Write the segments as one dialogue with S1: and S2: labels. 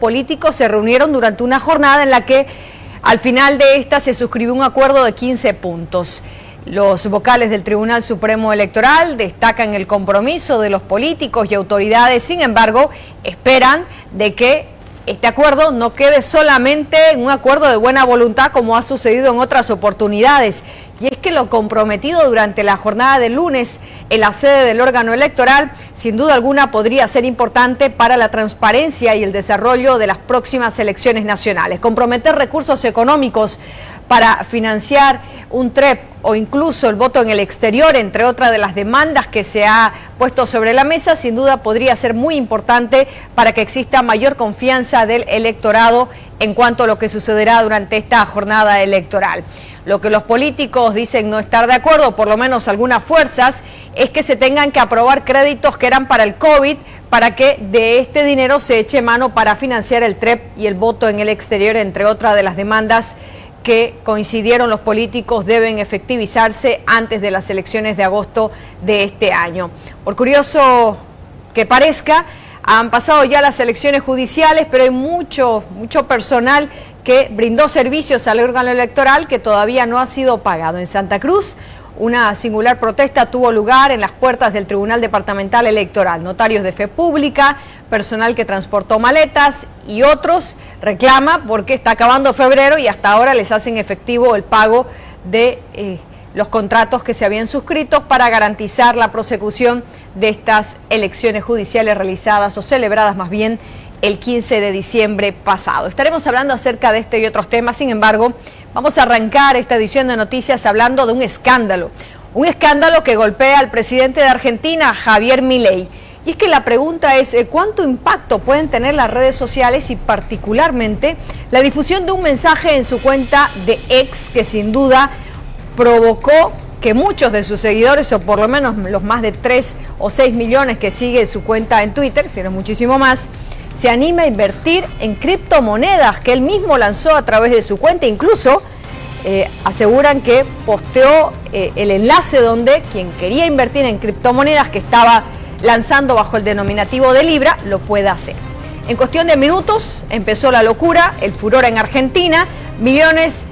S1: políticos se reunieron durante una jornada en la que al final de esta se suscribió un acuerdo de 15 puntos. Los vocales del Tribunal Supremo Electoral destacan el compromiso de los políticos y autoridades, sin embargo, esperan de que este acuerdo no quede solamente en un acuerdo de buena voluntad como ha sucedido en otras oportunidades. Y es que lo comprometido durante la jornada del lunes en la sede del órgano electoral, sin duda alguna podría ser importante para la transparencia y el desarrollo de las próximas elecciones nacionales. Comprometer recursos económicos para financiar un TREP o incluso el voto en el exterior, entre otras de las demandas que se ha puesto sobre la mesa, sin duda podría ser muy importante para que exista mayor confianza del electorado en cuanto a lo que sucederá durante esta jornada electoral. Lo que los políticos dicen no estar de acuerdo, por lo menos algunas fuerzas, es que se tengan que aprobar créditos que eran para el COVID, para que de este dinero se eche mano para financiar el TREP y el voto en el exterior, entre otras de las demandas que coincidieron los políticos deben efectivizarse antes de las elecciones de agosto de este año. Por curioso que parezca, han pasado ya las elecciones judiciales, pero hay mucho personal que brindó servicios al órgano electoral que todavía no ha sido pagado. En Santa Cruz, una singular protesta tuvo lugar en las puertas del Tribunal Departamental Electoral. Notarios de fe pública, personal que transportó maletas y otros reclama porque está acabando febrero y hasta ahora les hacen efectivo el pago de los contratos que se habían suscrito para garantizar la prosecución de estas elecciones judiciales realizadas o celebradas más bien el 15 de diciembre pasado. Estaremos hablando acerca de este y otros temas, sin embargo, vamos a arrancar esta edición de noticias hablando de un escándalo que golpea al presidente de Argentina, Javier Milei. Y es que la pregunta es, ¿cuánto impacto pueden tener las redes sociales y particularmente la difusión de un mensaje en su cuenta de X que sin duda provocó que muchos de sus seguidores, o por lo menos los más de 3 o 6 millones que sigue su cuenta en Twitter, si no muchísimo más, se anima a invertir en criptomonedas que él mismo lanzó a través de su cuenta? Incluso aseguran que posteó el enlace donde quien quería invertir en criptomonedas que estaba lanzando bajo el denominativo de Libra lo pueda hacer. En cuestión de minutos empezó la locura, el furor en Argentina, millones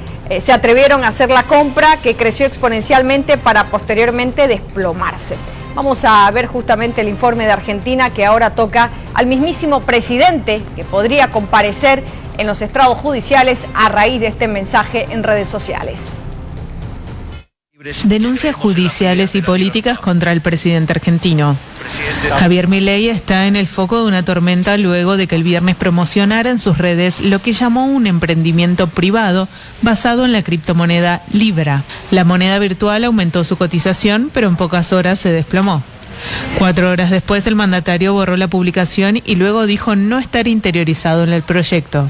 S1: se atrevieron a hacer la compra que creció exponencialmente para posteriormente desplomarse. Vamos a ver justamente el informe de Argentina que ahora toca al mismísimo presidente que podría comparecer en los estrados judiciales a raíz de este mensaje en redes sociales.
S2: Denuncias judiciales y políticas contra el presidente argentino. Javier Milei está en el foco de una tormenta luego de que el viernes promocionara en sus redes lo que llamó un emprendimiento privado basado en la criptomoneda Libra. La moneda virtual aumentó su cotización, pero en pocas horas se desplomó. 4 horas después, el mandatario borró la publicación y luego dijo no estar interiorizado en el proyecto.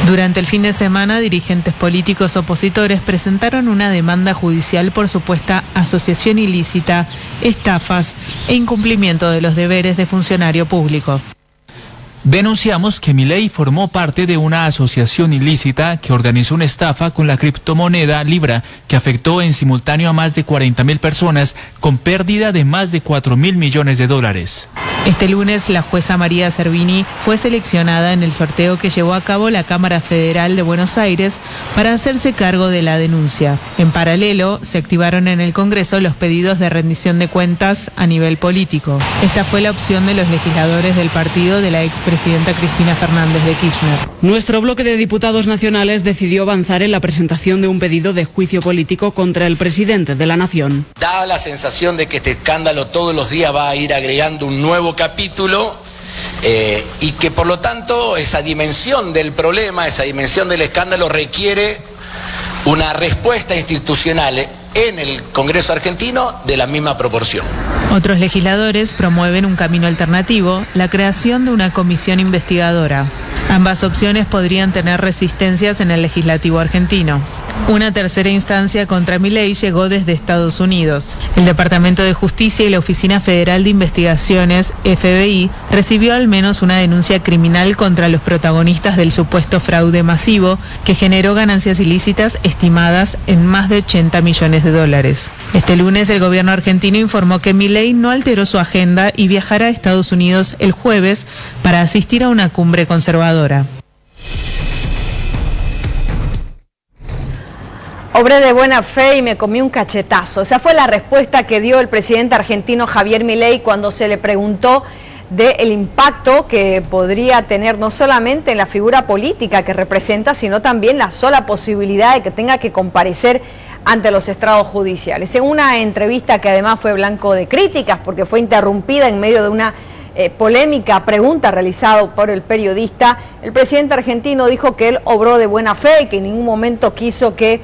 S2: Durante el fin de semana, dirigentes políticos opositores presentaron una demanda judicial por supuesta asociación ilícita, estafas e incumplimiento de los deberes de funcionario público.
S3: Denunciamos que Milei formó parte de una asociación ilícita que organizó una estafa con la criptomoneda Libra que afectó en simultáneo a más de 40.000 personas con pérdida de más de 4.000 millones de dólares.
S2: Este lunes, la jueza María Servini fue seleccionada en el sorteo que llevó a cabo la Cámara Federal de Buenos Aires para hacerse cargo de la denuncia. En paralelo, se activaron en el Congreso los pedidos de rendición de cuentas a nivel político. Esta fue la opción de los legisladores del partido de la expresidenta Cristina Fernández de Kirchner.
S4: Nuestro bloque de diputados nacionales decidió avanzar en la presentación de un pedido de juicio político contra el presidente de la Nación.
S5: Da la sensación de que este escándalo todos los días va a ir agregando un nuevo capítulo y que por lo tanto esa dimensión del problema, esa dimensión del escándalo requiere una respuesta institucional en el Congreso argentino de la misma proporción.
S2: Otros legisladores promueven un camino alternativo, la creación de una comisión investigadora. Ambas opciones podrían tener resistencias en el legislativo argentino. Una tercera instancia contra Milei llegó desde Estados Unidos. El Departamento de Justicia y la Oficina Federal de Investigaciones, FBI, recibió al menos una denuncia criminal contra los protagonistas del supuesto fraude masivo que generó ganancias ilícitas estimadas en más de $80 millones. Este lunes el gobierno argentino informó que Milei no alteró su agenda y viajará a Estados Unidos el jueves para asistir a una cumbre conservadora.
S1: Obré de buena fe y me comí un cachetazo. Esa fue la respuesta que dio el presidente argentino Javier Milei cuando se le preguntó del impacto que podría tener no solamente en la figura política que representa, sino también la sola posibilidad de que tenga que comparecer ante los estrados judiciales. En una entrevista que además fue blanco de críticas porque fue interrumpida en medio de una polémica pregunta realizada por el periodista, el presidente argentino dijo que él obró de buena fe y que en ningún momento quiso que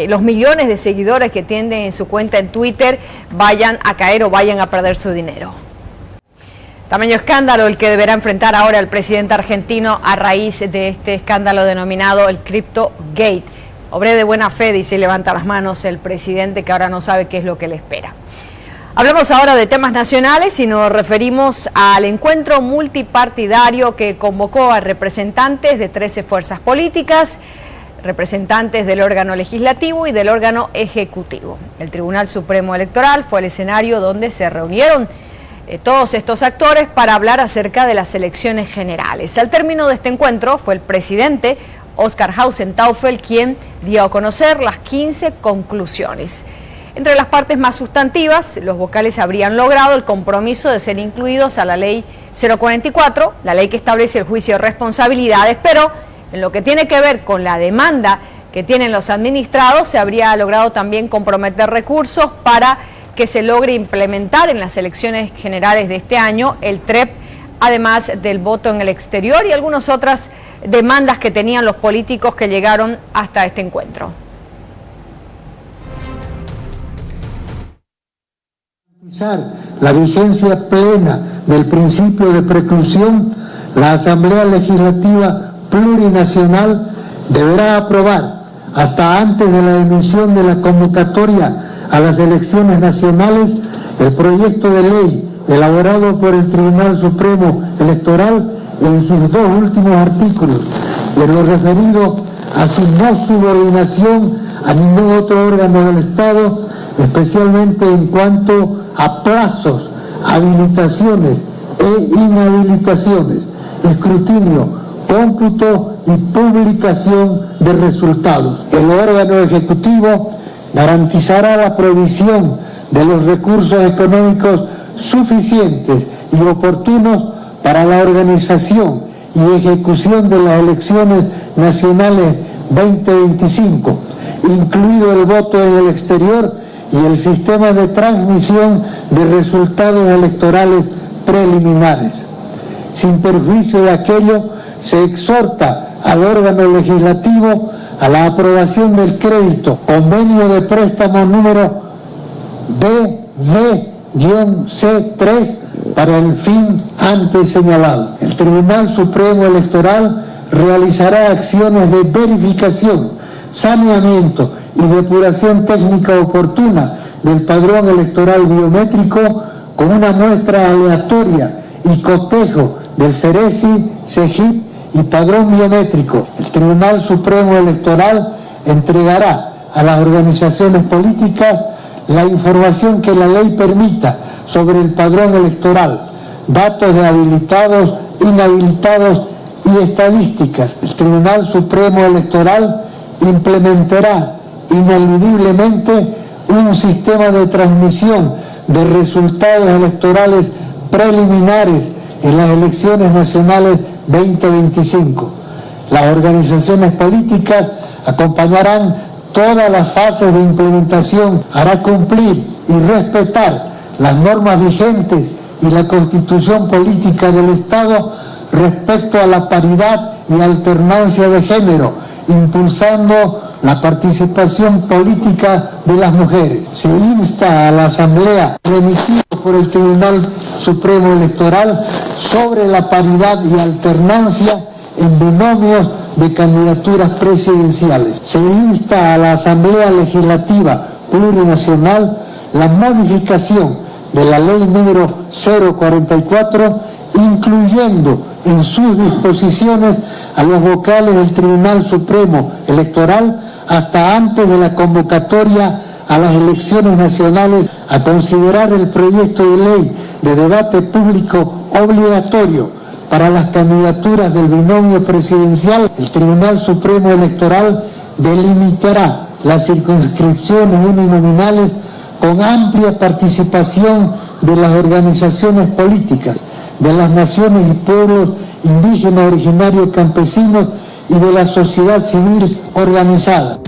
S1: los millones de seguidores que tienen en su cuenta en Twitter vayan a caer o vayan a perder su dinero. Tamaño escándalo el que deberá enfrentar ahora el presidente argentino a raíz de este escándalo denominado el CryptoGate. Obré de buena fe, dice y levanta las manos el presidente, que ahora no sabe qué es lo que le espera. Hablamos ahora de temas nacionales y nos referimos al encuentro multipartidario que convocó a representantes de 13 fuerzas políticas, representantes del órgano legislativo y del órgano ejecutivo. El Tribunal Supremo Electoral fue el escenario donde se reunieron todos estos actores para hablar acerca de las elecciones generales. Al término de este encuentro fue el presidente Oscar Hausenstaufel quien dio a conocer las 15 conclusiones. Entre las partes más sustantivas, los vocales habrían logrado el compromiso de ser incluidos a la ley 044, la ley que establece el juicio de responsabilidades, pero en lo que tiene que ver con la demanda que tienen los administrados, se habría logrado también comprometer recursos para que se logre implementar en las elecciones generales de este año el TREP, además del voto en el exterior y algunas otras demandas que tenían los políticos que llegaron hasta este encuentro.
S6: La vigencia plena del principio de preclusión, la Asamblea Legislativa Plurinacional deberá aprobar hasta antes de la emisión de la convocatoria a las elecciones nacionales el proyecto de ley elaborado por el Tribunal Supremo Electoral en sus dos últimos artículos, en lo referido a su no subordinación a ningún otro órgano del Estado, especialmente en cuanto a plazos, habilitaciones e inhabilitaciones, escrutinio, cómputo y publicación de resultados. El órgano ejecutivo garantizará la provisión de los recursos económicos suficientes y oportunos para la organización y ejecución de las elecciones nacionales 2025, incluido el voto en el exterior y el sistema de transmisión de resultados electorales preliminares. Sin perjuicio de aquello, se exhorta al órgano legislativo a la aprobación del crédito, convenio de préstamo número BV-C3 para el fin antes señalado. El Tribunal Supremo Electoral realizará acciones de verificación, saneamiento y depuración técnica oportuna del padrón electoral biométrico con una muestra aleatoria y cotejo del CERESI, CEGIP y padrón biométrico. El Tribunal Supremo Electoral entregará a las organizaciones políticas la información que la ley permita sobre el padrón electoral, datos de habilitados, inhabilitados y estadísticas. El Tribunal Supremo Electoral implementará ineludiblemente un sistema de transmisión de resultados electorales preliminares en las elecciones nacionales 2025. Las organizaciones políticas acompañarán todas las fases de implementación, hará cumplir y respetar las normas vigentes y la Constitución Política del Estado respecto a la paridad y alternancia de género, impulsando la participación política de las mujeres. Se insta a la Asamblea, remitido por el Tribunal Supremo Electoral, sobre la paridad y alternancia en binomios de candidaturas presidenciales. Se insta a la Asamblea Legislativa Plurinacional la modificación de la ley número 044, incluyendo en sus disposiciones a los vocales del Tribunal Supremo Electoral hasta antes de la convocatoria a las elecciones nacionales, a considerar el proyecto de ley de debate público obligatorio para las candidaturas del binomio presidencial. El Tribunal Supremo Electoral delimitará las circunscripciones uninominales con amplia participación de las organizaciones políticas, de las naciones y pueblos indígenas, originarios, campesinos y de la sociedad civil organizada.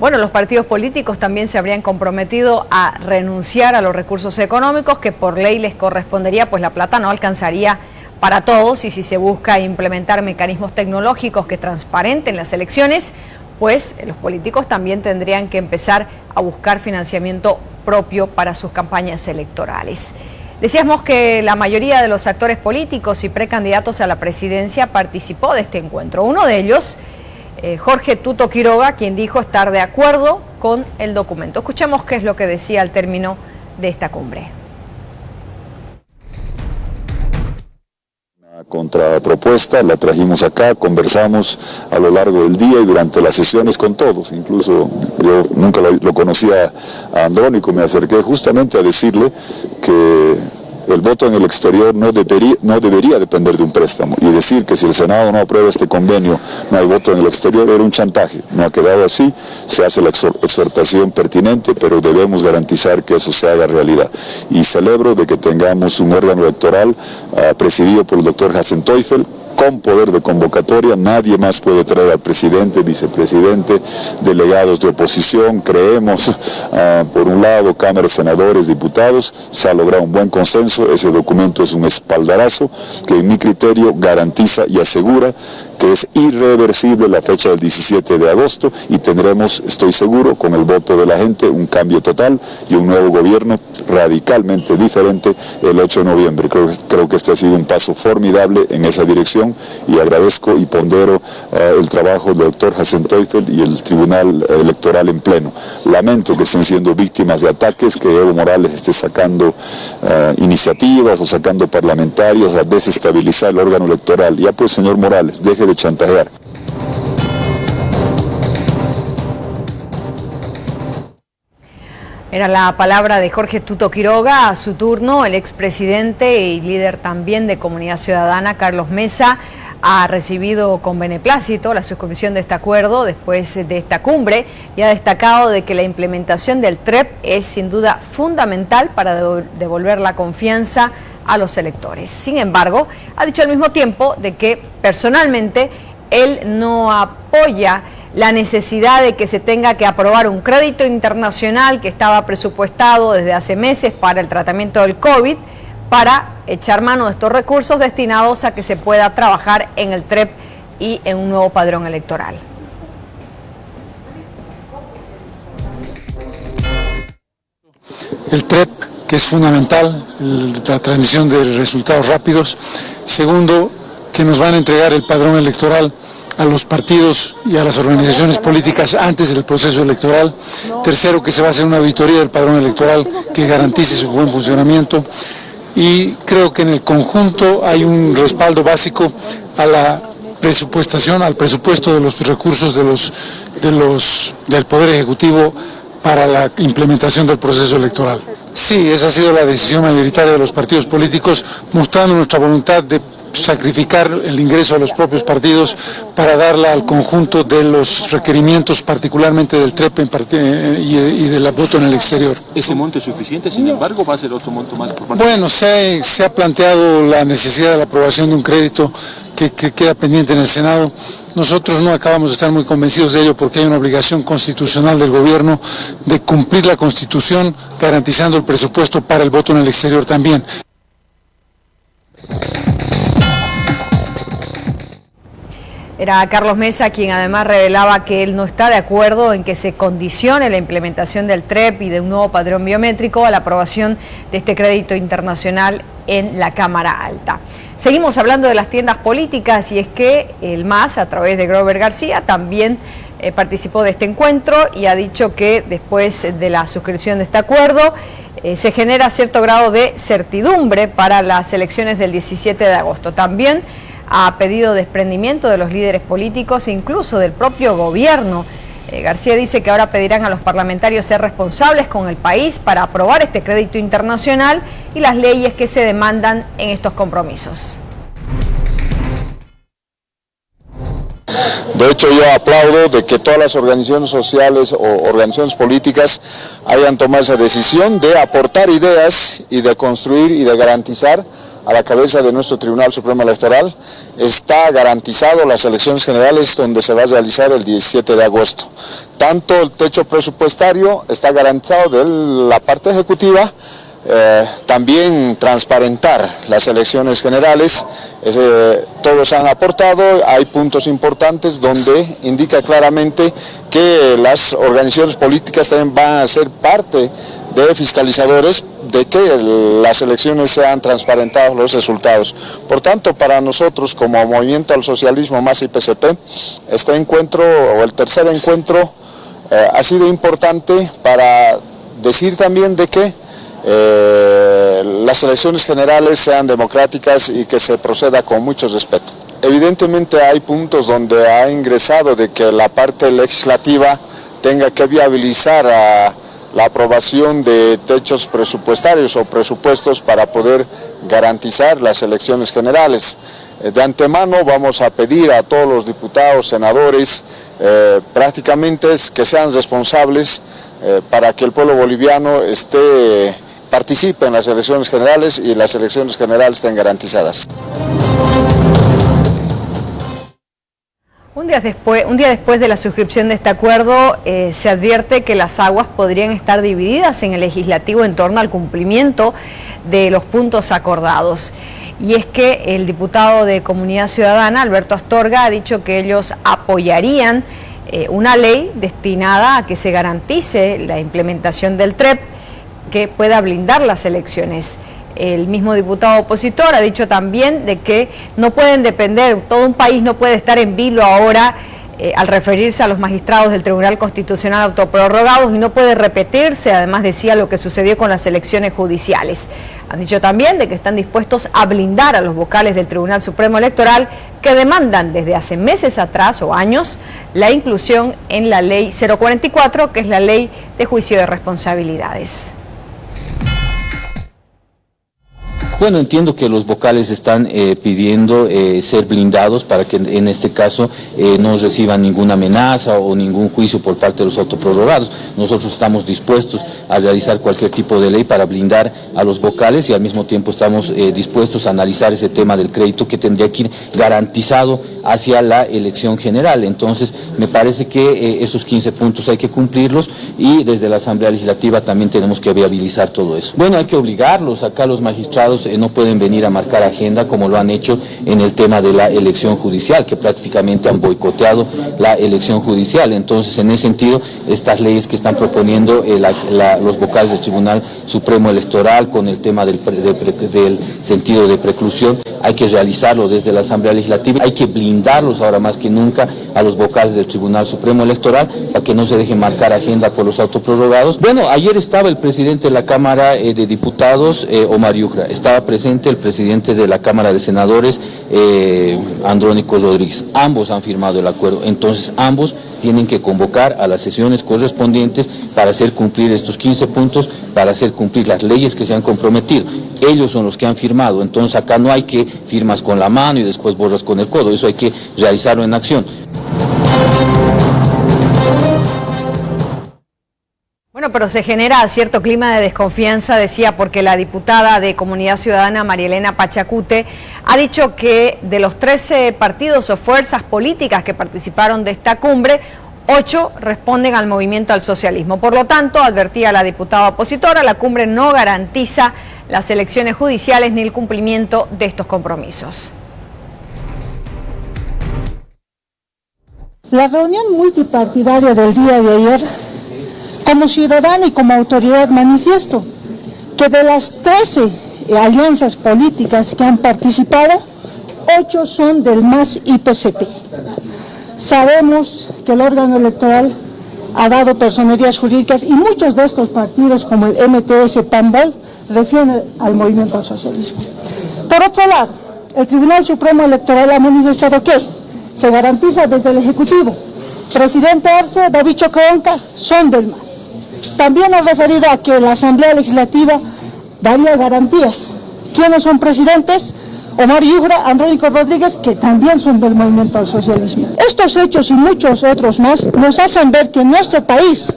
S1: Bueno, los partidos políticos también se habrían comprometido a renunciar a los recursos económicos que por ley les correspondería, pues la plata no alcanzaría para todos, y si se busca implementar mecanismos tecnológicos que transparenten las elecciones, pues los políticos también tendrían que empezar a buscar financiamiento propio para sus campañas electorales. Decíamos que la mayoría de los actores políticos y precandidatos a la presidencia participó de este encuentro. Uno de ellos, Jorge Tuto Quiroga, quien dijo estar de acuerdo con el documento. Escuchemos qué es lo que decía al término de esta cumbre.
S7: Contrapropuesta, la trajimos acá, conversamos a lo largo del día y durante las sesiones con todos, incluso yo nunca lo conocía a Andrónico, me acerqué justamente a decirle que el voto en el exterior no debería depender de un préstamo, y decir que si el Senado no aprueba este convenio no hay voto en el exterior era un chantaje. No ha quedado así, se hace la exhortación pertinente, pero debemos garantizar que eso se haga realidad. Y celebro de que tengamos un órgano electoral presidido por el doctor Hassan Teufel, con poder de convocatoria. Nadie más puede traer al presidente, vicepresidente, delegados de oposición. Creemos, por un lado, cámaras, senadores, diputados. Se ha logrado un buen consenso. Ese documento es un espaldarazo que, en mi criterio, garantiza y asegura que es irreversible la fecha del 17 de agosto y tendremos, estoy seguro, con el voto de la gente, un cambio total y un nuevo gobierno radicalmente diferente el 8 de noviembre. Creo que este ha sido un paso formidable en esa dirección y agradezco y pondero el trabajo del doctor Hassan Teufel y el Tribunal Electoral en pleno. Lamento que estén siendo víctimas de ataques, que Evo Morales esté sacando iniciativas o sacando parlamentarios a desestabilizar el órgano electoral. Ya pues, señor Morales, deje de chantajear.
S1: Era la palabra de Jorge Tuto Quiroga. A su turno, el expresidente y líder también de Comunidad Ciudadana, Carlos Mesa, ha recibido con beneplácito la suscripción de este acuerdo después de esta cumbre y ha destacado de que la implementación del TREP es sin duda fundamental para devolver la confianza a los electores. Sin embargo, ha dicho al mismo tiempo de que personalmente él no apoya la necesidad de que se tenga que aprobar un crédito internacional que estaba presupuestado desde hace meses para el tratamiento del COVID, para echar mano de estos recursos destinados a que se pueda trabajar en el TREP y en un nuevo padrón electoral.
S8: El TREP, que es fundamental, la transmisión de resultados rápidos. Segundo, que nos van a entregar el padrón electoral a los partidos y a las organizaciones políticas antes del proceso electoral. Tercero, que se va a hacer una auditoría del padrón electoral que garantice su buen funcionamiento. Y creo que en el conjunto hay un respaldo básico a la presupuestación, al presupuesto de los recursos del Poder Ejecutivo para la implementación del proceso electoral. Sí, esa ha sido la decisión mayoritaria de los partidos políticos, mostrando nuestra voluntad de sacrificar el ingreso a los propios partidos para darla al conjunto de los requerimientos, particularmente del TREP y del voto en el exterior.
S9: ¿Ese monto es suficiente? Sin embargo, ¿va a ser otro monto más por parte?
S8: Bueno, se ha planteado la necesidad de la aprobación de un crédito que queda pendiente en el Senado. Nosotros no acabamos de estar muy convencidos de ello porque hay una obligación constitucional del gobierno de cumplir la Constitución, garantizando el presupuesto para el voto en el exterior también.
S1: Era Carlos Mesa quien además revelaba que él no está de acuerdo en que se condicione la implementación del TREP y de un nuevo padrón biométrico a la aprobación de este crédito internacional en la Cámara Alta. Seguimos hablando de las tiendas políticas y es que el MAS, a través de Grover García, también participó de este encuentro y ha dicho que después de la suscripción de este acuerdo se genera cierto grado de certidumbre para las elecciones del 17 de agosto. También ha pedido desprendimiento de los líderes políticos e incluso del propio gobierno. García dice que ahora pedirán a los parlamentarios ser responsables con el país para aprobar este crédito internacional y las leyes que se demandan en estos compromisos.
S10: De hecho, yo aplaudo de que todas las organizaciones sociales o organizaciones políticas hayan tomado esa decisión de aportar ideas y de construir y de garantizar a la cabeza de nuestro Tribunal Supremo Electoral. Está garantizado las elecciones generales donde se va a realizar el 17 de agosto. Tanto el techo presupuestario está garantizado de la parte ejecutiva, también transparentar las elecciones generales, todos han aportado, hay puntos importantes donde indica claramente que las organizaciones políticas también van a ser parte de fiscalizadores de que las elecciones sean transparentados los resultados. Por tanto, para nosotros como Movimiento al Socialismo MAS y PSP, este encuentro o el tercer encuentro ha sido importante para decir también de que las elecciones generales sean democráticas y que se proceda con mucho respeto. Evidentemente hay puntos donde ha ingresado de que la parte legislativa tenga que viabilizar la aprobación de techos presupuestarios o presupuestos para poder garantizar las elecciones generales. De antemano vamos a pedir a todos los diputados, senadores, prácticamente que sean responsables para que el pueblo boliviano participe en las elecciones generales y las elecciones generales estén garantizadas.
S1: Un día después de la suscripción de este acuerdo, se advierte que las aguas podrían estar divididas en el legislativo en torno al cumplimiento de los puntos acordados. Y es que el diputado de Comunidad Ciudadana, Alberto Astorga, ha dicho que ellos apoyarían una ley destinada a que se garantice la implementación del TREP que pueda blindar las elecciones. El mismo diputado opositor ha dicho también de que no pueden depender, todo un país no puede estar en vilo ahora al referirse a los magistrados del Tribunal Constitucional autoprorrogados y no puede repetirse, además decía, lo que sucedió con las elecciones judiciales. Han dicho también de que están dispuestos a blindar a los vocales del Tribunal Supremo Electoral que demandan desde hace meses atrás o años la inclusión en la ley 044, que es la ley de juicio de responsabilidades.
S11: Bueno, entiendo que los vocales están pidiendo ser blindados para que en este caso no reciban ninguna amenaza o ningún juicio por parte de los autoprorrogados. Nosotros estamos dispuestos a realizar cualquier tipo de ley para blindar a los vocales y al mismo tiempo estamos dispuestos a analizar ese tema del crédito que tendría que ir garantizado hacia la elección general. Entonces, me parece que esos 15 puntos hay que cumplirlos y desde la Asamblea Legislativa también tenemos que viabilizar todo eso. Bueno, hay que obligarlos, acá los magistrados no pueden venir a marcar agenda como lo han hecho en el tema de la elección judicial, que prácticamente han boicoteado la elección judicial. Entonces, en ese sentido, estas leyes que están proponiendo los vocales del Tribunal Supremo Electoral con el tema del sentido de preclusión, hay que realizarlo desde la Asamblea Legislativa, hay que blindarlos ahora más que nunca a los vocales del Tribunal Supremo Electoral para que no se dejen marcar agenda por los autoprorrogados. Bueno, ayer estaba el presidente de la Cámara de Diputados, Omar Yujra, estaba presente el presidente de la Cámara de Senadores, Andrónico Rodríguez. Ambos han firmado el acuerdo, entonces ambos tienen que convocar a las sesiones correspondientes para hacer cumplir estos 15 puntos, para hacer cumplir las leyes que se han comprometido. Ellos son los que han firmado, entonces acá no hay que firmas con la mano y después borras con el codo, eso hay que realizarlo en acción.
S1: Bueno, pero se genera cierto clima de desconfianza, decía, porque la diputada de Comunidad Ciudadana, María Elena Pachacute, ha dicho que de los 13 partidos o fuerzas políticas que participaron de esta cumbre, 8 responden al movimiento al socialismo. Por lo tanto, advertía la diputada opositora, la cumbre no garantiza las elecciones judiciales ni el cumplimiento de estos compromisos.
S12: La reunión multipartidaria del día de ayer, como ciudadano y como autoridad manifiesto que de las 13 alianzas políticas que han participado, 8 son del MAS y PCP. Sabemos que el órgano electoral ha dado personerías jurídicas y muchos de estos partidos, como el MTS PANBOL, refieren al movimiento al socialismo. Por otro lado, el Tribunal Supremo Electoral ha manifestado que se garantiza desde el Ejecutivo. Presidente Arce, David Choquehuanca son del MAS. También ha referido a que la Asamblea Legislativa daría garantías. ¿Quiénes son presidentes? Omar Yujra, Andrónico Rodríguez, que también son del movimiento al socialismo. Estos hechos y muchos otros más nos hacen ver que nuestro país,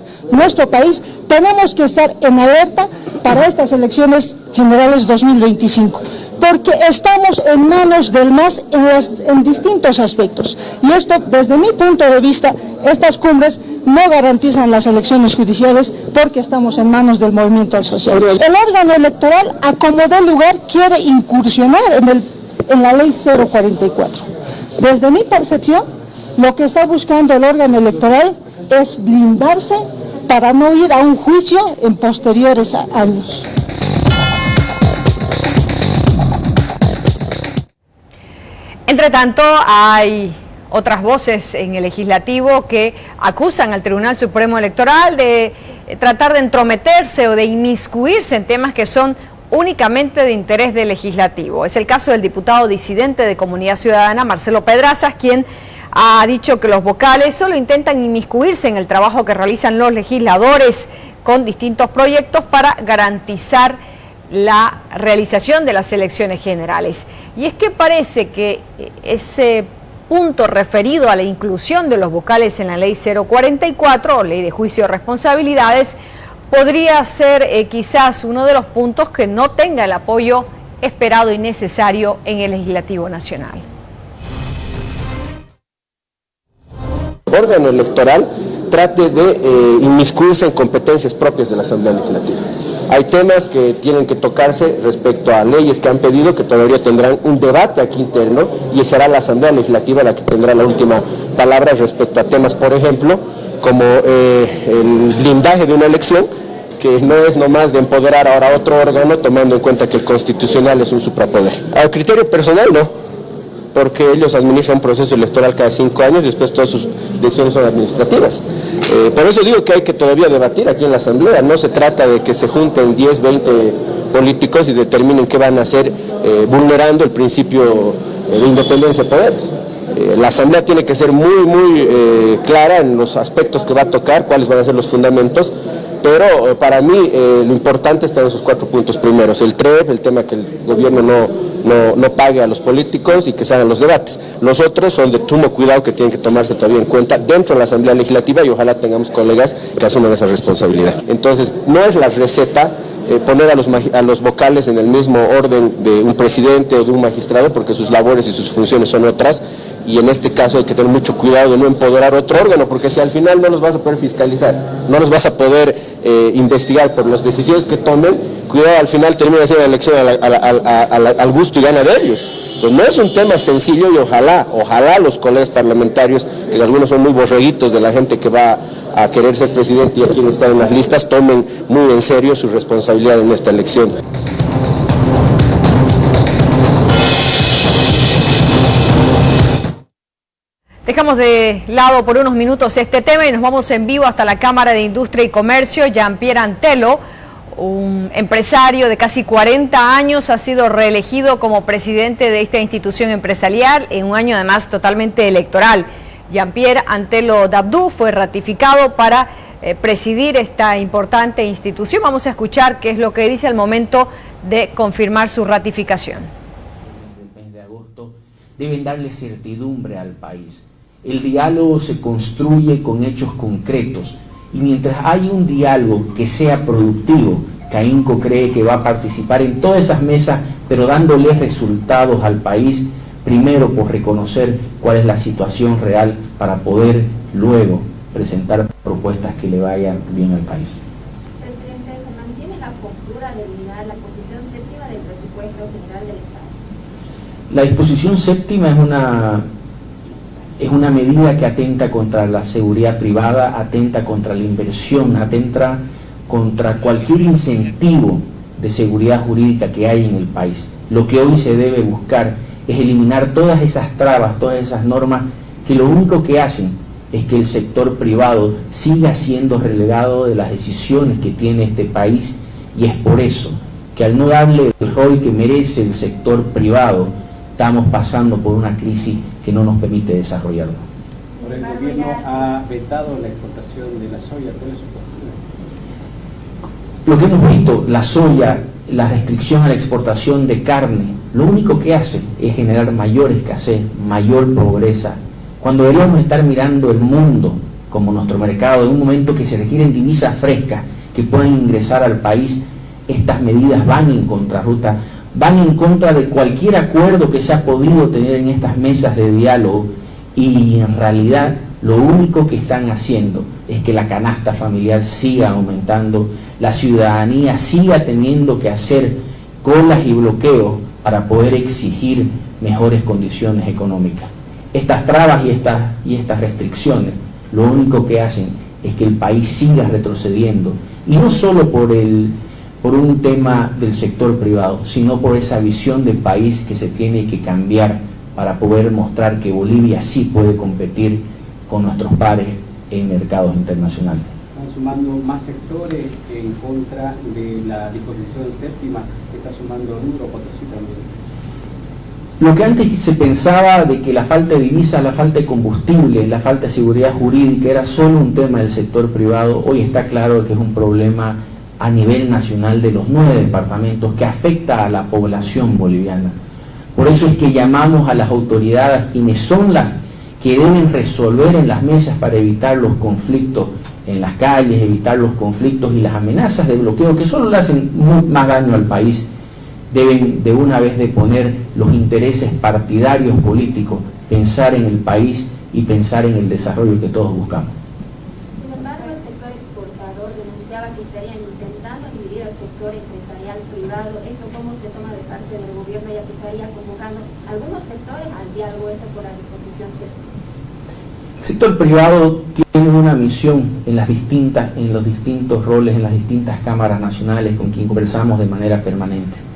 S12: tenemos que estar en alerta para estas elecciones generales 2025. Porque estamos en manos del MAS en distintos aspectos. Y esto, desde mi punto de vista, estas cumbres no garantizan las elecciones judiciales porque estamos en manos del movimiento al socialismo. El órgano electoral, a como dé lugar, quiere incursionar en la ley 044. Desde mi percepción, lo que está buscando el órgano electoral es blindarse para no ir a un juicio en posteriores años.
S1: Entre tanto, hay otras voces en el legislativo que acusan al Tribunal Supremo Electoral de tratar de entrometerse o de inmiscuirse en temas que son únicamente de interés del legislativo. Es el caso del diputado disidente de Comunidad Ciudadana, Marcelo Pedrazas, quien ha dicho que los vocales solo intentan inmiscuirse en el trabajo que realizan los legisladores con distintos proyectos para garantizar la realización de las elecciones generales. Y es que parece que ese punto referido a la inclusión de los vocales en la ley 044, o ley de juicio de responsabilidades, podría ser quizás uno de los puntos que no tenga el apoyo esperado y necesario en el Legislativo Nacional.
S13: El órgano electoral trate de inmiscuirse en competencias propias de la Asamblea Legislativa. Hay temas que tienen que tocarse respecto a leyes que han pedido, que todavía tendrán un debate aquí interno, y será la Asamblea Legislativa la que tendrá la última palabra respecto a temas, por ejemplo, como el blindaje de una elección, que no es nomás de empoderar ahora a otro órgano, tomando en cuenta que el constitucional es un suprapoder. A criterio personal no, porque ellos administran un proceso electoral cada 5 años y después todas sus decisiones son administrativas. Por eso digo que hay que todavía debatir aquí en la Asamblea. No se trata de que se junten 10, 20 políticos y determinen qué van a hacer, vulnerando el principio de independencia de poderes. La Asamblea tiene que ser muy clara en los aspectos que va a tocar, cuáles van a ser los fundamentos, pero para mí lo importante está en esos 4 puntos primeros: el TREP, el tema que el gobierno no pague a los políticos y que se hagan los debates. Los otros son de sumo cuidado, que tienen que tomarse todavía en cuenta dentro de la Asamblea Legislativa, y ojalá tengamos colegas que asuman esa responsabilidad. Entonces, no es la receta poner a los vocales en el mismo orden de un presidente o de un magistrado, porque sus labores y sus funciones son otras, y en este caso hay que tener mucho cuidado de no empoderar otro órgano, porque si al final no los vas a poder fiscalizar, no los vas a poder investigar por las decisiones que tomen, cuidado, al final termina siendo la elección al gusto y gana de ellos. Entonces no es un tema sencillo, y ojalá los colegas parlamentarios, que algunos son muy borreguitos de la gente que va a querer ser presidente y a quienes están en las listas, tomen muy en serio su responsabilidad en esta elección.
S1: Dejamos de lado por unos minutos este tema y nos vamos en vivo hasta la Cámara de Industria y Comercio. Jean-Pierre Antelo, un empresario de casi 40 años, ha sido reelegido como presidente de esta institución empresarial en un año además totalmente electoral. Jean-Pierre Antelo Dabdou fue ratificado para presidir esta importante institución. Vamos a escuchar qué es lo que dice al momento de confirmar su ratificación.
S14: El mes de agosto deben darle certidumbre al país. El diálogo se construye con hechos concretos, y mientras hay un diálogo que sea productivo, CAINCO cree que va a participar en todas esas mesas, pero dándole resultados al país, primero por reconocer cuál es la situación real para poder luego presentar propuestas que le vayan bien al país.
S15: Presidente, ¿se mantiene la postura de blindar la posición séptima del presupuesto general del Estado?
S14: La disposición séptima es una Es una medida que atenta contra la seguridad privada, atenta contra la inversión, atenta contra cualquier incentivo de seguridad jurídica que hay en el país. Lo que hoy se debe buscar es eliminar todas esas trabas, todas esas normas que lo único que hacen es que el sector privado siga siendo relegado de las decisiones que tiene este país, y es por eso que al no darle el rol que merece el sector privado, estamos pasando por una crisis que no nos permite desarrollarlo.
S16: El gobierno ha vetado la exportación de la soya, ¿cuál es su postura?
S14: Lo que hemos visto, la soya, la restricción a la exportación de carne, lo único que hace es generar mayor escasez, mayor pobreza, cuando deberíamos estar mirando el mundo como nuestro mercado, en un momento que se requieren divisas frescas que puedan ingresar al país. Estas medidas van en contrarruta, van en contra de cualquier acuerdo que se ha podido tener en estas mesas de diálogo, y en realidad lo único que están haciendo es que la canasta familiar siga aumentando, la ciudadanía siga teniendo que hacer colas y bloqueos para poder exigir mejores condiciones económicas. Estas trabas y estas restricciones lo único que hacen es que el país siga retrocediendo, y no solo por un tema del sector privado, sino por esa visión de país que se tiene que cambiar para poder mostrar que Bolivia sí puede competir con nuestros pares en mercados internacionales.
S16: Están sumando más sectores en contra de la disposición séptima, se está sumando Oruro, Potosí también.
S14: Lo que antes se pensaba de que la falta de divisas, la falta de combustible, la falta de seguridad jurídica era solo un tema del sector privado, hoy está claro que es un problema a nivel nacional de los 9 departamentos que afecta a la población boliviana. Por eso es que llamamos a las autoridades, quienes son las que deben resolver en las mesas para evitar los conflictos en las calles, evitar los conflictos y las amenazas de bloqueo que solo le hacen más daño al país. Deben de una vez de poner los intereses partidarios políticos, pensar en el país y pensar en el desarrollo que todos buscamos.
S15: Sin embargo, el sector exportador denunciaba que estarían intentando dividir al sector empresarial privado. ¿Esto cómo se toma de parte del gobierno, ya que estaría convocando algunos sectores al diálogo, esto por la disposición séptima?
S14: El sector privado tiene una misión en los distintos roles, en las distintas cámaras nacionales con quien conversamos de manera permanente.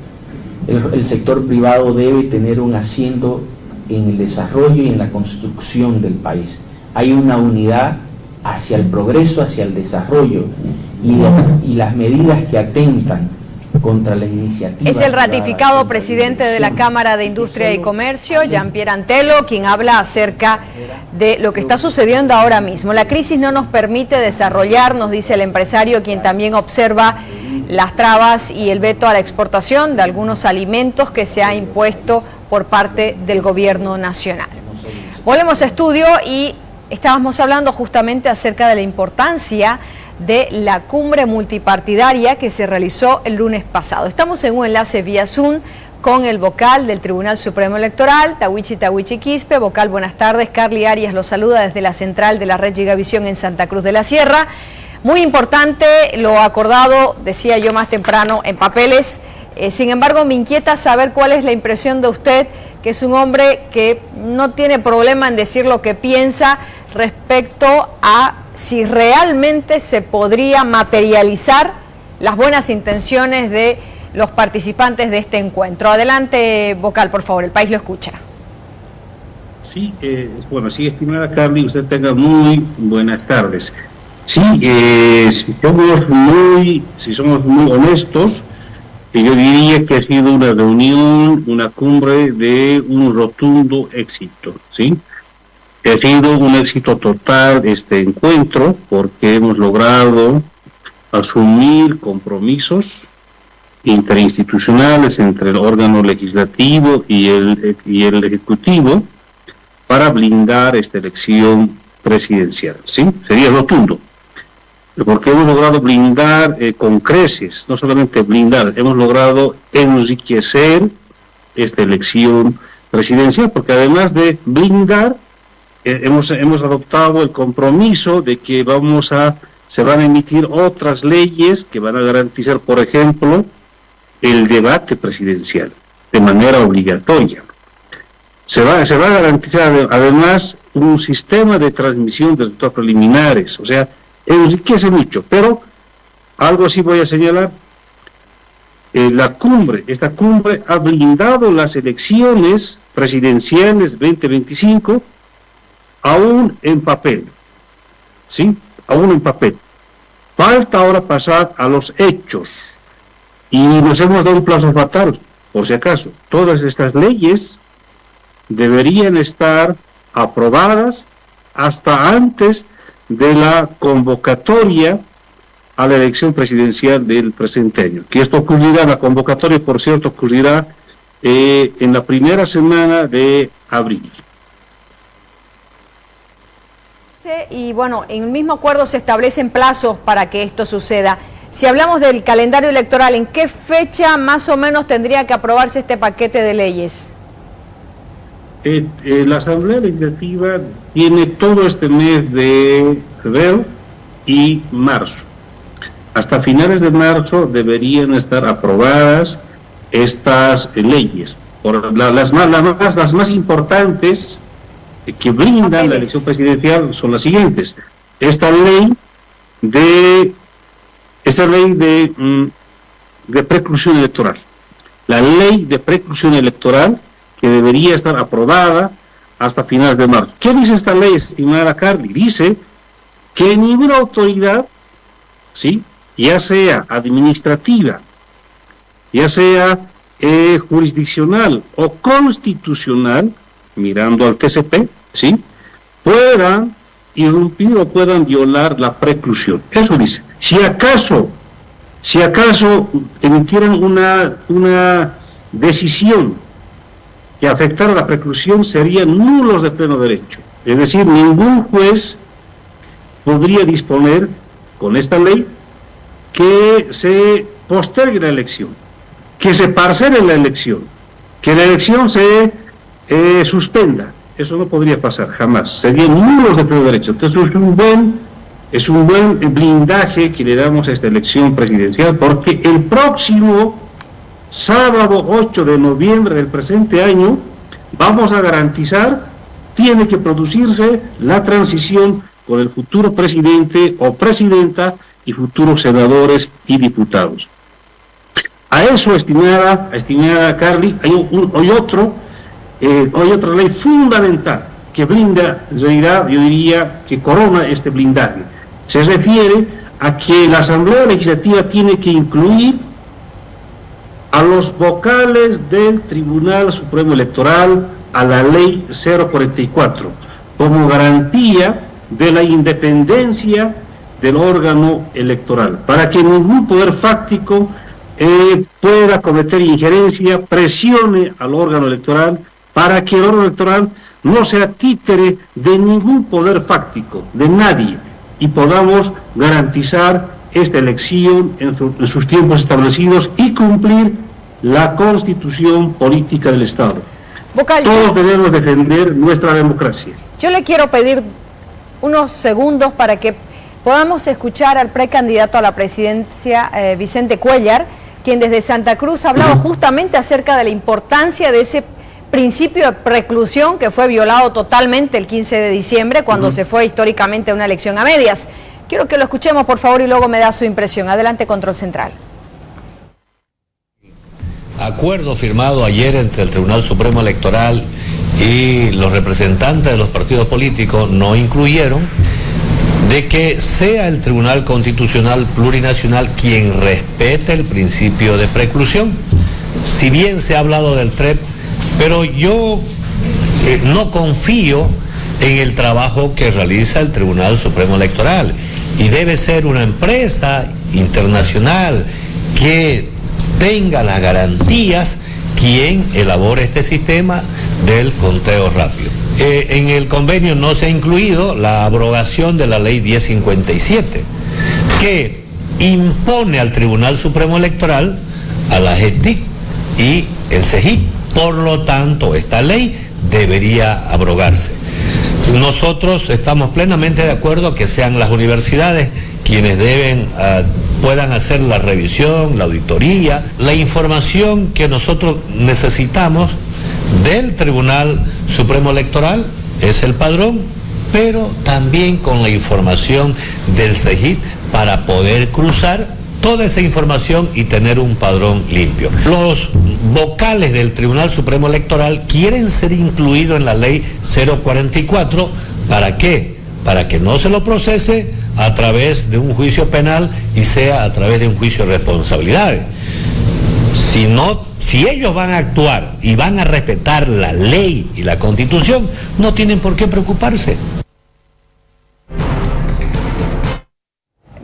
S14: El sector privado debe tener un asiento en el desarrollo y en la construcción del país. Hay una unidad hacia el progreso, hacia el desarrollo, y las medidas que atentan contra la iniciativa.
S1: Es el ratificado presidente de la Cámara de Industria y Comercio, Jean-Pierre Antelo, quien habla acerca de lo que está sucediendo ahora mismo. La crisis no nos permite desarrollar, nos dice el empresario, quien también observa las trabas y el veto a la exportación de algunos alimentos que se ha impuesto por parte del gobierno nacional. Volvemos a estudio y estábamos hablando justamente acerca de la importancia de la cumbre multipartidaria que se realizó el lunes pasado. Estamos en un enlace vía Zoom con el vocal del Tribunal Supremo Electoral, Tawichi Quispe. Vocal, buenas tardes. Carly Arias lo saluda desde la central de la red Gigavisión en Santa Cruz de la Sierra. Muy importante lo acordado, decía yo más temprano, en papeles. Sin embargo, me inquieta saber cuál es la impresión de usted, que es un hombre que no tiene problema en decir lo que piensa respecto a si realmente se podría materializar las buenas intenciones de los participantes de este encuentro. Adelante, vocal, por favor, el país lo escucha.
S17: Sí, bueno, sí, estimada Carly, usted tenga muy buenas tardes. Sí, si somos muy honestos, yo diría que ha sido una reunión, una cumbre de un rotundo éxito, ¿sí? Ha sido un éxito total este encuentro, porque hemos logrado asumir compromisos interinstitucionales entre el órgano legislativo y el ejecutivo para blindar esta elección presidencial, ¿sí? Sería rotundo, porque hemos logrado blindar con creces, no solamente blindar, hemos logrado enriquecer esta elección presidencial, porque además de blindar, hemos adoptado el compromiso de que se van a emitir otras leyes que van a garantizar, por ejemplo, el debate presidencial de manera obligatoria. Se va a garantizar además un sistema de transmisión de resultados preliminares, o sea, enriquece mucho, pero algo sí voy a señalar. Esta cumbre ha blindado las elecciones presidenciales 2025 aún en papel, ¿sí? Aún en papel. Falta ahora pasar a los hechos y nos hemos dado un plazo fatal, por si acaso. Todas estas leyes deberían estar aprobadas hasta antes de la convocatoria a la elección presidencial del presente año. Que esto ocurrirá, la convocatoria, por cierto, ocurrirá en la primera semana de abril.
S1: Y bueno, en el mismo acuerdo se establecen plazos para que esto suceda. Si hablamos del calendario electoral, ¿en qué fecha más o menos tendría que aprobarse este paquete de leyes?
S17: La Asamblea Legislativa tiene todo este mes de febrero y marzo. Hasta finales de marzo deberían estar aprobadas estas leyes. Las más importantes que brindan la elección presidencial son las siguientes. Esta ley de preclusión electoral. La ley de preclusión electoral, que debería estar aprobada hasta finales de marzo. ¿Qué dice esta ley, estimada Carly? Dice que ninguna autoridad, ¿sí?, ya sea administrativa, ya sea jurisdiccional o constitucional, mirando al TCP, ¿sí?, puedan irrumpir o puedan violar la preclusión. Eso dice. Si acaso emitieran una decisión que afectara la preclusión, serían nulos de pleno derecho. Es decir, ningún juez podría disponer con esta ley que se postergue la elección, que se parcele la elección, que la elección se suspenda. Eso no podría pasar jamás. Serían nulos de pleno derecho. Entonces es un buen blindaje que le damos a esta elección presidencial, porque el próximo sábado 8 de noviembre del presente año vamos a garantizar, tiene que producirse la transición con el futuro presidente o presidenta y futuros senadores y diputados. A eso, estimada Carly, hay otra ley fundamental que blinda, en realidad yo diría que corona este blindaje. Se refiere a que la Asamblea Legislativa tiene que incluir a los vocales del Tribunal Supremo Electoral a la Ley 044 como garantía de la independencia del órgano electoral, para que ningún poder fáctico pueda cometer injerencia, presione al órgano electoral, para que el órgano electoral no sea títere de ningún poder fáctico, de nadie, y podamos garantizar esta elección en sus tiempos establecidos y cumplir la Constitución política del Estado.
S1: Vocal,
S17: todos debemos defender nuestra democracia.
S1: Yo le quiero pedir unos segundos para que podamos escuchar al precandidato a la presidencia, Vicente Cuéllar, quien desde Santa Cruz ha hablado justamente acerca de la importancia de ese principio de preclusión que fue violado totalmente el 15 de diciembre cuando se fue históricamente a una elección a medias. Quiero que lo escuchemos, por favor, y luego me da su impresión. Adelante, Control Central.
S18: Acuerdo firmado ayer entre el Tribunal Supremo Electoral y los representantes de los partidos políticos no incluyeron de que sea el Tribunal Constitucional Plurinacional quien respete el principio de preclusión. Si bien se ha hablado del TREP, pero yo no confío en el trabajo que realiza el Tribunal Supremo Electoral, y debe ser una empresa internacional que tenga las garantías quien elabore este sistema del conteo rápido. En el convenio no se ha incluido la abrogación de la ley 1057, que impone al Tribunal Supremo Electoral, a la JETIC y el CEGIP. Por lo tanto, esta ley debería abrogarse. Nosotros estamos plenamente de acuerdo que sean las universidades quienes puedan hacer la revisión, la auditoría, la información que nosotros necesitamos del Tribunal Supremo Electoral, es el padrón, pero también con la información del CEGIT para poder cruzar toda esa información y tener un padrón limpio. Los vocales del Tribunal Supremo Electoral quieren ser incluidos en la ley 044, ¿para qué? Para que no se lo procese a través de un juicio penal y sea a través de un juicio de responsabilidades. Si ellos van a actuar y van a respetar la ley y la Constitución, no tienen por qué preocuparse.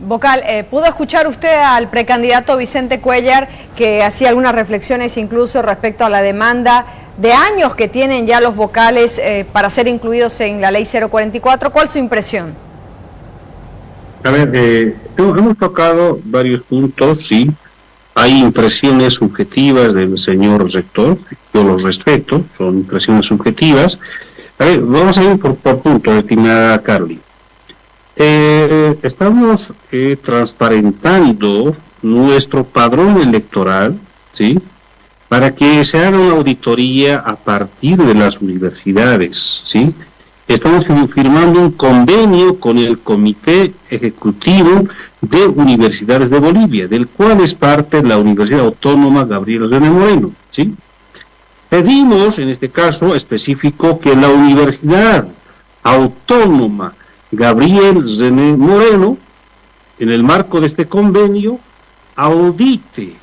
S1: Vocal, ¿pudo escuchar usted al precandidato Vicente Cuéllar que hacía algunas reflexiones incluso respecto a la demanda de años que tienen ya los vocales para ser incluidos en la ley 044? ¿Cuál es su impresión?
S17: A ver, hemos tocado varios puntos, sí. Hay impresiones subjetivas del señor rector, yo los respeto, son impresiones subjetivas. A ver, vamos a ir por puntos, estimada Carly. Estamos transparentando nuestro padrón electoral, ¿sí?, para que se haga una auditoría a partir de las universidades, ¿sí? Estamos firmando un convenio con el Comité Ejecutivo de Universidades de Bolivia, del cual es parte la Universidad Autónoma Gabriel René Moreno, ¿sí? Pedimos, en este caso específico, que la Universidad Autónoma Gabriel René Moreno, en el marco de este convenio, audite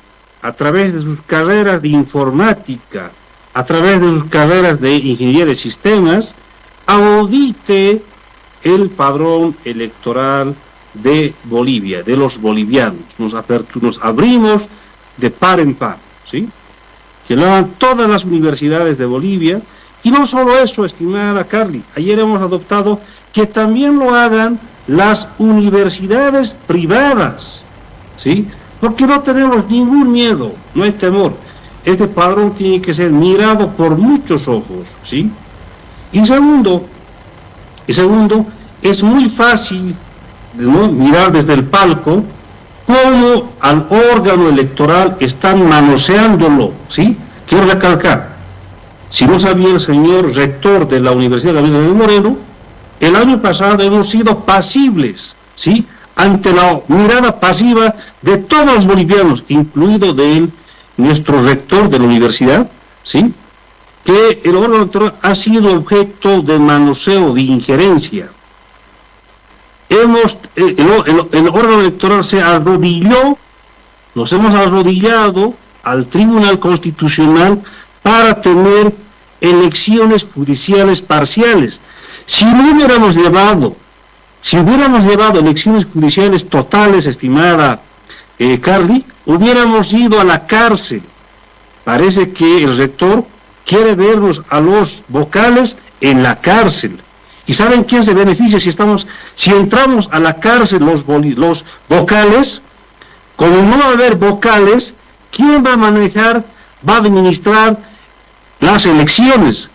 S17: a través de sus carreras de informática, a través de sus carreras de ingeniería de sistemas, audite el padrón electoral de Bolivia, de los bolivianos. Nos abrimos de par en par, ¿sí? Que lo hagan todas las universidades de Bolivia, y no solo eso, estimada Carly, ayer hemos adoptado que también lo hagan las universidades privadas, ¿sí? Porque no tenemos ningún miedo, no hay temor. Este padrón tiene que ser mirado por muchos ojos, ¿sí? Y segundo, es muy fácil, ¿no?, mirar desde el palco cómo al órgano electoral están manoseándolo, ¿sí? Quiero recalcar, si no sabía el señor rector de la Universidad Gabriel René Moreno, el año pasado hemos sido pasibles, ¿sí?, ante la mirada pasiva de todos los bolivianos, incluido de él, nuestro rector de la universidad, ¿sí?, que el órgano electoral ha sido objeto de manoseo, de injerencia. El órgano electoral se arrodilló, nos hemos arrodillado al Tribunal Constitucional para tener elecciones judiciales parciales. Si hubiéramos llevado elecciones judiciales totales, estimada Carly, hubiéramos ido a la cárcel. Parece que el rector quiere vernos a los vocales en la cárcel. ¿Y saben quién se beneficia si entramos a la cárcel los vocales? Como no va a haber vocales, ¿quién va a manejar, va a administrar las elecciones?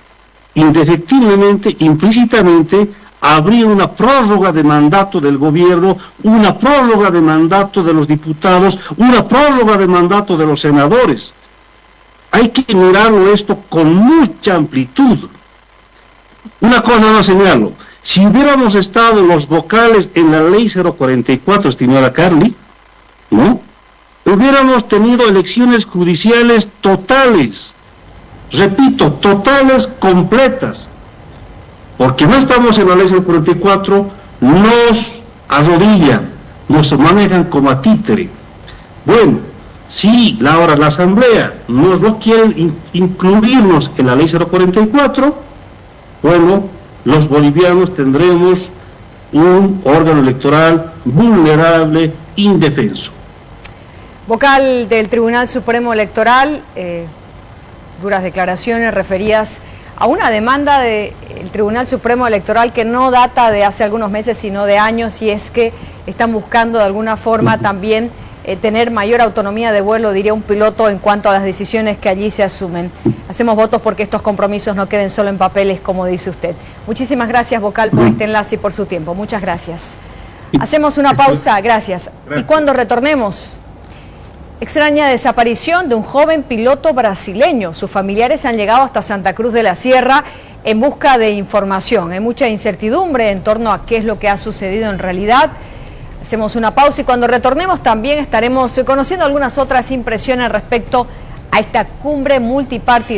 S17: Indefectiblemente, implícitamente, habría una prórroga de mandato del gobierno, una prórroga de mandato de los diputados, una prórroga de mandato de los senadores. Hay que mirarlo esto con mucha amplitud. Una cosa no señalo, si hubiéramos estado los vocales en la ley 044, estimada Carly, ¿no?, hubiéramos tenido elecciones judiciales totales, repito, totales, completas, porque no estamos en la ley 044, nos arrodillan, nos manejan como a títere. Bueno, si ahora la Asamblea no quieren incluirnos en la ley 044, bueno, los bolivianos tendremos un órgano electoral vulnerable, indefenso.
S1: Vocal del Tribunal Supremo Electoral, duras declaraciones referidas a una demanda del Tribunal Supremo Electoral que no data de hace algunos meses, sino de años, y es que están buscando de alguna forma también tener mayor autonomía de vuelo, diría un piloto, en cuanto a las decisiones que allí se asumen. Hacemos votos porque estos compromisos no queden solo en papeles, como dice usted. Muchísimas gracias, vocal, por este enlace y por su tiempo. Muchas gracias. Hacemos una pausa, gracias. Y cuando retornemos, Extraña desaparición de un joven piloto brasileño. Sus familiares han llegado hasta Santa Cruz de la Sierra en busca de información. Hay mucha incertidumbre en torno a qué es lo que ha sucedido en realidad. Hacemos una pausa y cuando retornemos también estaremos conociendo algunas otras impresiones respecto a esta cumbre multipartidaria.